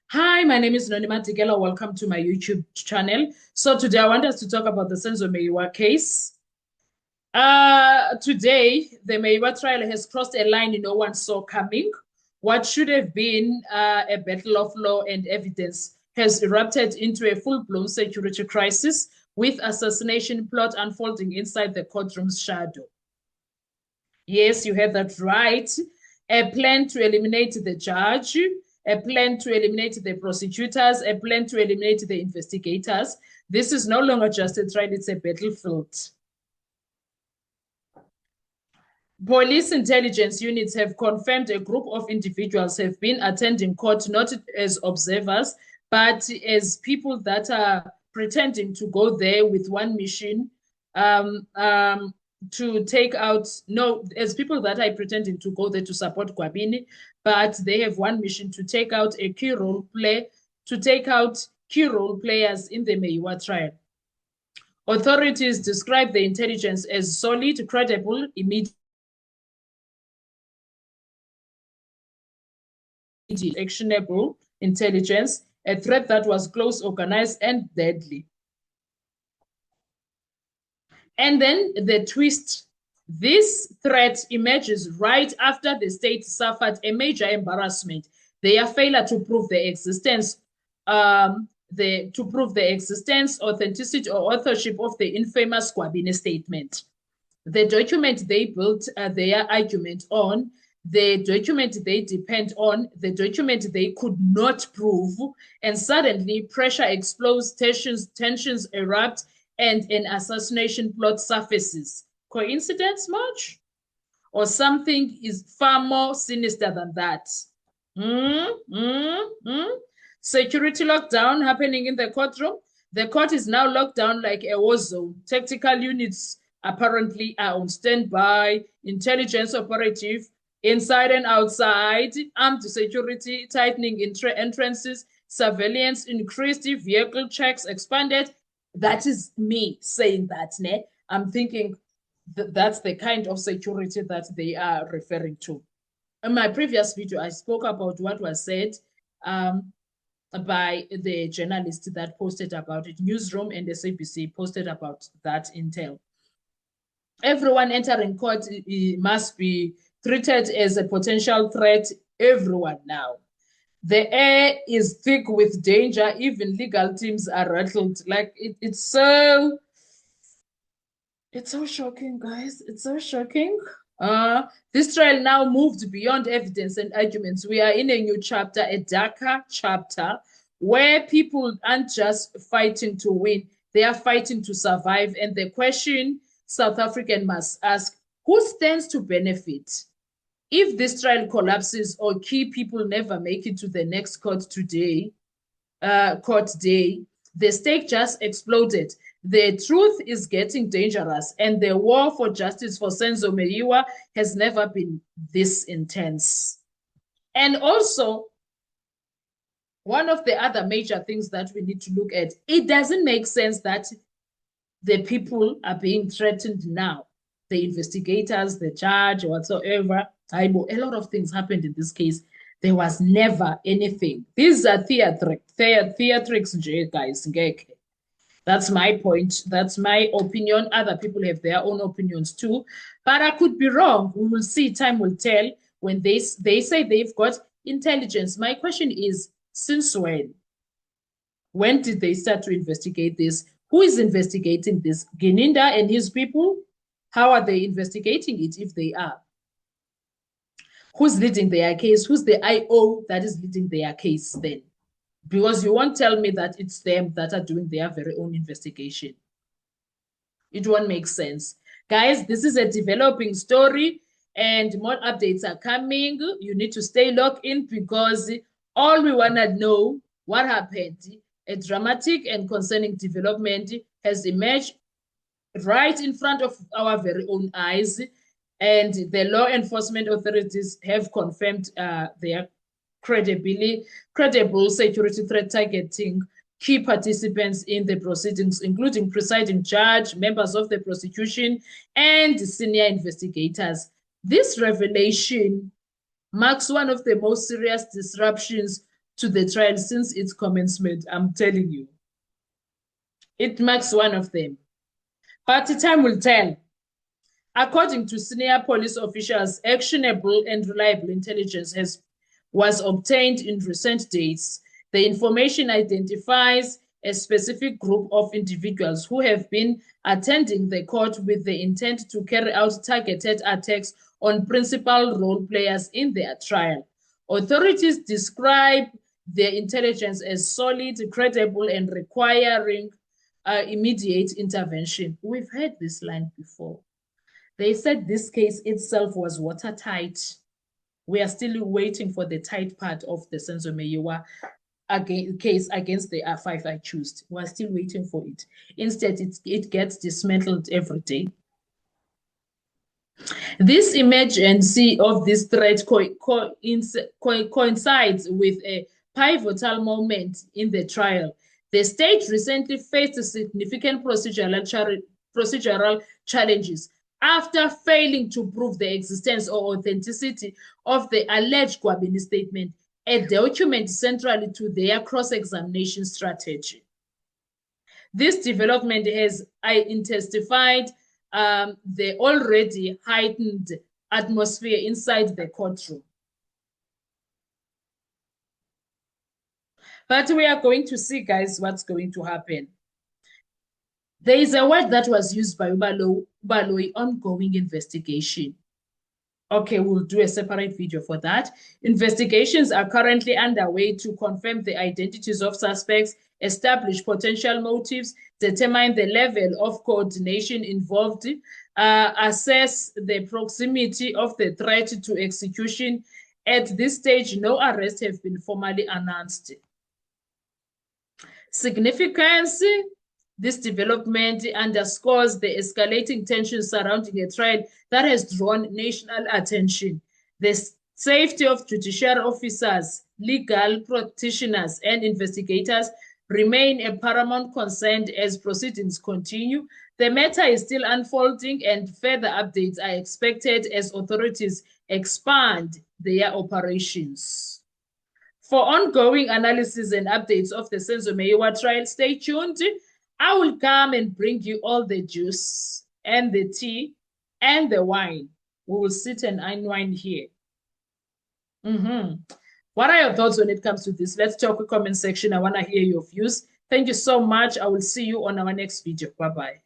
Hi, my name is Nonima Tigela. Welcome to my YouTube channel. So today I want us to talk about the Senzo Meyiwa case. Today, the Meyiwa trial has crossed a line no one saw coming. What should have been a battle of law and evidence has erupted into a full-blown security crisis with assassination plot unfolding inside the courtroom's shadow. Yes, you heard that right. A plan to eliminate the judge, a plan to eliminate the prosecutors, a plan to eliminate the investigators. This is no longer just a trial, it's a battlefield. Police intelligence units have confirmed a group of individuals have been attending court not as observers, but as people that are pretending to go there with one mission to take out, no, as people that are pretending to go there to support Gwabini, but they have one mission to take out a key role play, to take out key role players in the Meyiwa trial. Authorities describe the intelligence as solid, credible, immediate, actionable intelligence, a threat that was close, organized, and deadly. And then the twist, this threat emerges right after the state suffered a major embarrassment. Their failure to prove the existence, authenticity, or authorship of the infamous Gwabini statement. The document they built their argument on, the document they depend on, the document they could not prove, and suddenly pressure explodes, tensions erupt, and an assassination plot surfaces. Coincidence much? Or something is far more sinister than that? Security lockdown happening in the courtroom. The court is now locked down like a war zone. Tactical units apparently are on standby, intelligence operative, inside and outside, armed security, tightening entrances, surveillance increased, vehicle checks expanded. That is me saying that, ne? I'm thinking that's the kind of security that they are referring to. In my previous video, I spoke about what was said by the journalist that posted about it. Newsroom and the SABC posted about that intel. Everyone entering court must be treated as a potential threat. Everyone now. The air is thick with danger. Even legal teams are rattled. Like it's so shocking, guys. It's so shocking. This trial now moved beyond evidence and arguments. We are in a new chapter, a darker chapter, where people aren't just fighting to win, they are fighting to survive. And the question South African must ask, who stands to benefit? If this trial collapses or key people never make it to the next court day, the stake just exploded. The truth is getting dangerous, and the war for justice for Senzo Meyiwa has never been this intense. And also, one of the other major things that we need to look at, it doesn't make sense that the people are being threatened now. The investigators, the judge, whatsoever. A lot of things happened in this case. There was never anything. These are theatrics, guys. That's my point. That's my opinion. Other people have their own opinions too. But I could be wrong. We will see. Time will tell. When they say they've got intelligence, my question is, since when? When did they start to investigate this? Who is investigating this? Gininda and his people? How are they investigating it if they are? Who's leading their case? Who's the IO that is leading their case then? Because you won't tell me that it's them that are doing their very own investigation. It won't make sense. Guys, this is a developing story and more updates are coming. You need to stay locked in because all we want to know what happened. A dramatic and concerning development has emerged right in front of our very own eyes, and the law enforcement authorities have confirmed their credible security threat targeting key participants in the proceedings, including presiding judge, members of the prosecution, and senior investigators. This revelation marks one of the most serious disruptions to the trial since its commencement. I'm telling you. It marks one of them. But time will tell. According to senior police officials, actionable and reliable intelligence was obtained in recent days. The information identifies a specific group of individuals who have been attending the court with the intent to carry out targeted attacks on principal role players in their trial. Authorities describe their intelligence as solid, credible, and requiring immediate intervention. We've heard this line before. They said this case itself was watertight. We are still waiting for the tight part of the Senzo Meyiwa case against the R5 I choose. We're still waiting for it. Instead, it gets dismantled every day. This emergency of this threat coincides with a pivotal moment in the trial. The state recently faced significant procedural challenges after failing to prove the existence or authenticity of the alleged Gwabini statement, a document central to their cross-examination strategy. This development has intensified the already heightened atmosphere inside the courtroom. But we are going to see, guys, what's going to happen. There is a word that was used by Ubaloyi, ongoing investigation. Okay, we'll do a separate video for that. Investigations are currently underway to confirm the identities of suspects, establish potential motives, determine the level of coordination involved, assess the proximity of the threat to execution. At this stage, no arrests have been formally announced. Significance. This development underscores the escalating tension surrounding a trial that has drawn national attention. The safety of judicial officers, legal practitioners, and investigators remain a paramount concern as proceedings continue. The matter is still unfolding and further updates are expected as authorities expand their operations. For ongoing analysis and updates of the Senzo Meyiwa trial, stay tuned. I will come and bring you all the juice and the tea and the wine. We will sit and unwind here. What are your thoughts when it comes to this? Let's talk in the comment section. I want to hear your views. Thank you so much. I will see you on our next video. Bye-bye.